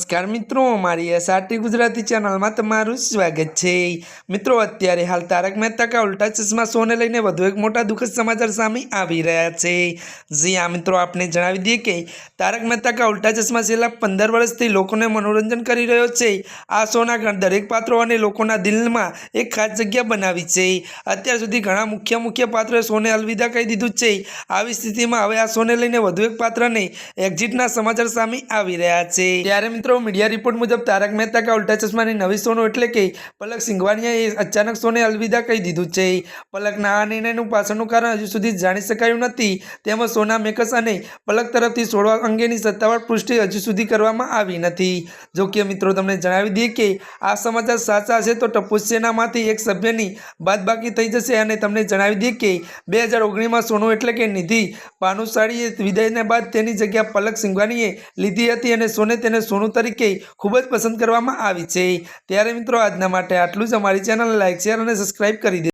नमस्कार मित्रों, हमारी एसआरटी गुजराती चैनल में तमारू स्वागत है। मित्रों, अत्यारे हाल तारक मेहता का उल्टा चश्मा शो ने लईने वधु एक मोटा दुखद समाचार सामे आवी रह्या छे। जी हाँ मित्रों, आपने जणावी दीए के तारक मेहता का उल्टा चश्मा छेल्ला 15 वर्षथी लोकोने मनोरंजन करी रह्यो छे। आ शोना दरेक पात्रों अने लोकोना दिलमां एक खास जग्या बनावी छे। अत्यार सुधी घणा मुख्य पात्रोए शोने अलविदा कही दीधुं छे। आवी स्थितिमां हवे आ शोने लईने वधु एक पात्रने एक्झिटना समाचार सामे आवी रह्या छे। त्यारे मित्रों, मीडिया रिपोर्ट मुजब तारक मेहता का उल्टा चश्मा ની નવી સોનો એટલે કે પલક સિંઘવાનિયાએ અચાનક શોને અલવિદા કહી દીધું છે। પલકના આ નિર્ણયનું પાછળનું કારણ હજુ સુધી જાણી શકાયું નથી। તેમજ સોના મેકર્સ અને પલક તરફથી છોડવા અંગેની સત્તાવાર પુષ્ટિ હજુ સુધી કરવામાં આવી નથી। જો કે મિત્રો, તમને જણાવી દઈએ કે આ સમાચાર સાચા છે તો ટપ્પુ સેનામાંથી એક સભ્યની બાદબાકી થઈ જશે। અને તમને જણાવી દઈએ કે 2019માં સોનો એટલે કે નિધિ ભાનુશાળીએ વિદાયના બાદ તેની જગ્યા પલક સિંઘવાનિયાએ લીધી હતી અને સોને તેને સોનું તરીકે खूब ज पसंद करवामां आवी छे। त्यारे मित्रों, आजना माटे आटलुं ज। अमारी चेनल लाइक शेर और सब्सक्राइब करी दे।